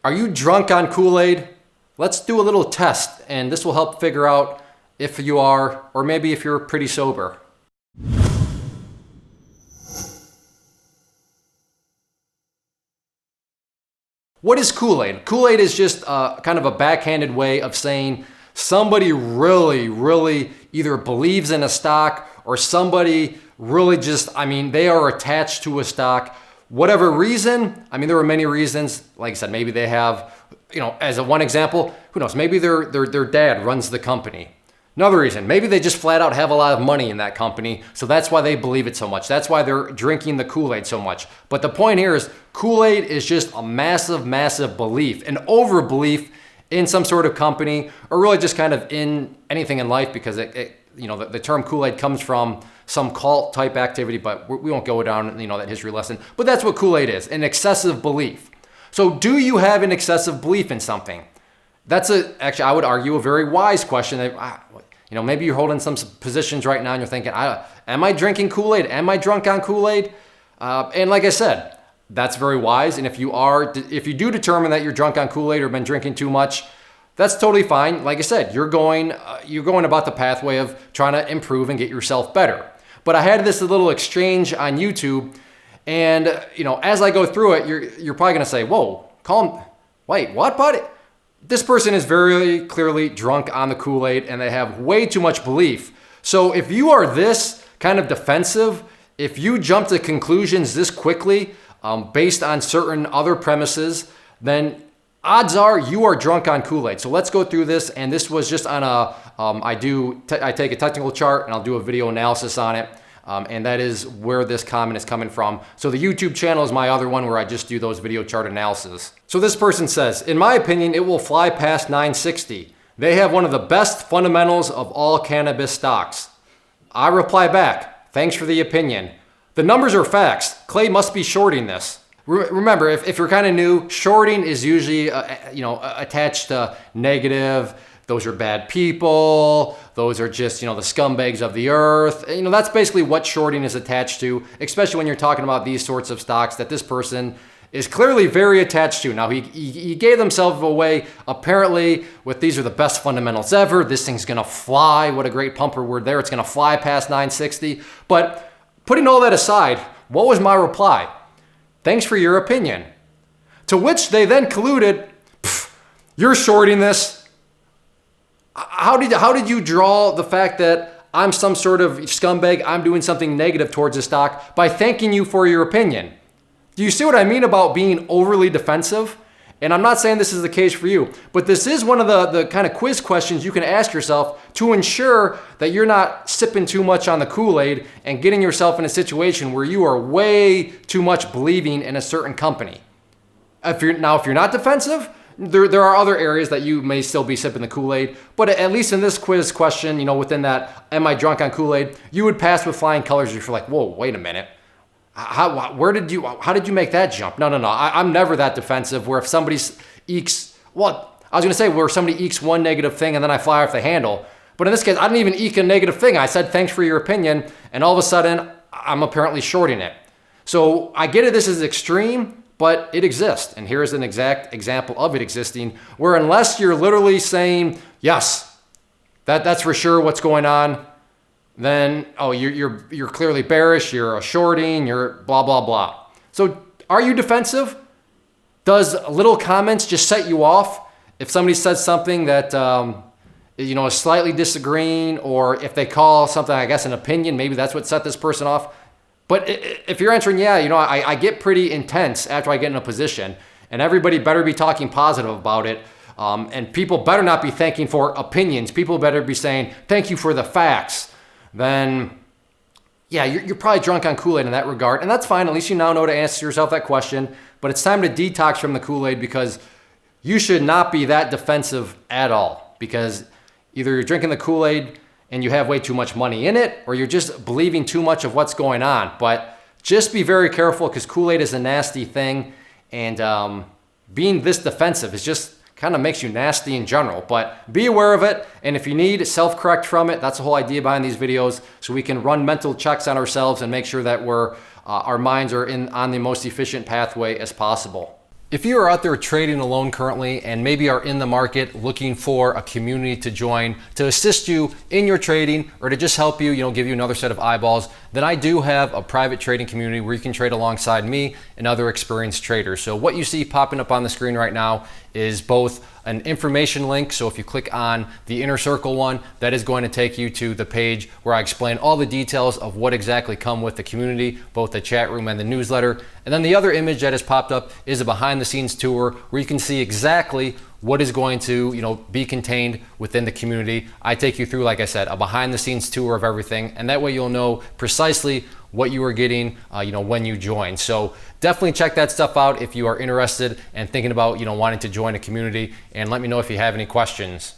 Are you drunk on Kool-Aid? Let's do a little test, and this will help figure out if you are, or maybe if you're pretty sober. What is Kool-Aid? Kool-Aid is just kind of a backhanded way of saying somebody really either believes in a stock or somebody really just, they are attached to a stock. Whatever reason, there are many reasons. Like I said, maybe they have, as a one example, who knows, maybe their dad runs the company. Another reason, maybe they just flat out have a lot of money in that company, so that's why they believe it so much. That's why they're drinking the Kool-Aid so much. But the point here is Kool-Aid is just a massive belief, an overbelief in some sort of company, or really just kind of in anything in life, because the term Kool-Aid comes from some cult type activity, but we won't go down that history lesson. But that's what Kool-Aid is, an excessive belief. So do you have an excessive belief in something? That's actually, I would argue, a very wise question. Maybe you're holding some positions right now and you're thinking, am I drinking Kool-Aid? Am I drunk on Kool-Aid? And like I said, that's very wise. And if you do determine that you're drunk on Kool-Aid or been drinking too much, that's totally fine. Like I said, you're going about the pathway of trying to improve and get yourself better. But I had this little exchange on YouTube, and as I go through it, you're probably gonna say, "Whoa, calm. Wait, what, buddy?" This person is very clearly drunk on the Kool-Aid, and they have way too much belief. So if you are this kind of defensive, if you jump to conclusions this quickly based on certain other premises, then odds are you are drunk on Kool-Aid. So let's go through this. And this was just on I take a technical chart and I'll do a video analysis on it. And that is where this comment is coming from. So the YouTube channel is my other one where I just do those video chart analysis. So this person says, in my opinion, it will fly past 960. They have one of the best fundamentals of all cannabis stocks. I reply back, thanks for the opinion. The numbers are facts. Clay must be shorting this. Remember, if you're kind of new, shorting is usually attached to negative. Those are bad people. Those are just, the scumbags of the earth. That's basically what shorting is attached to, especially when you're talking about these sorts of stocks that this person is clearly very attached to. Now, he gave himself away, apparently, with these are the best fundamentals ever. This thing's going to fly. What a great pumper word there. It's going to fly past 960. But putting all that aside, what was my reply? Thanks for your opinion. To which they then colluded, you're shorting this. How did you draw the fact that I'm some sort of scumbag, I'm doing something negative towards the stock by thanking you for your opinion? Do you see what I mean about being overly defensive? And I'm not saying this is the case for you, but this is one of the kind of quiz questions you can ask yourself to ensure that you're not sipping too much on the Kool-Aid and getting yourself in a situation where you are way too much believing in a certain company. If you're not defensive, there are other areas that you may still be sipping the Kool-Aid, but at least in this quiz question, within that, am I drunk on Kool-Aid, you would pass with flying colors. You're like, whoa, wait a minute. How did you make that jump? No. I'm never that defensive where if somebody ekes, where somebody ekes one negative thing and then I fly off the handle. But in this case, I didn't even eke a negative thing. I said, thanks for your opinion. And all of a sudden, I'm apparently shorting it. So I get it, this is extreme, but it exists. And here's an exact example of it existing, where unless you're literally saying, yes, that's for sure what's going on, then, you're clearly bearish, you're shorting, you're blah, blah, blah. So are you defensive? Does little comments just set you off? If somebody says something that, is slightly disagreeing, or if they call something, I guess, an opinion, maybe that's what set this person off. But if you're answering, I get pretty intense after I get in a position, and everybody better be talking positive about it. And people better not be thanking for opinions. People better be saying, thank you for the facts. Then, you're probably drunk on Kool-Aid in that regard. And that's fine. At least you now know to answer yourself that question. But it's time to detox from the Kool-Aid, because you should not be that defensive at all. Because either you're drinking the Kool-Aid and you have way too much money in it, or you're just believing too much of what's going on. But just be very careful, because Kool-Aid is a nasty thing. And being this defensive is just kind of makes you nasty in general, but be aware of it. And if you need self-correct from it, that's the whole idea behind these videos, so we can run mental checks on ourselves and make sure that our minds are on the most efficient pathway as possible. If you are out there trading alone currently and maybe are in the market looking for a community to join to assist you in your trading or to just help you, give you another set of eyeballs, then I do have a private trading community where you can trade alongside me and other experienced traders. So what you see popping up on the screen right now is both an information link. So if you click on the inner circle one, that is going to take you to the page where I explain all the details of what exactly come with the community, both the chat room and the newsletter. And then the other image that has popped up is a behind the scenes tour where you can see exactly what is going to be contained within the community. I take you through, like I said, a behind the scenes tour of everything, and that way you'll know precisely what you are getting when you join. So definitely check that stuff out if you are interested and thinking about wanting to join a community, and let me know if you have any questions.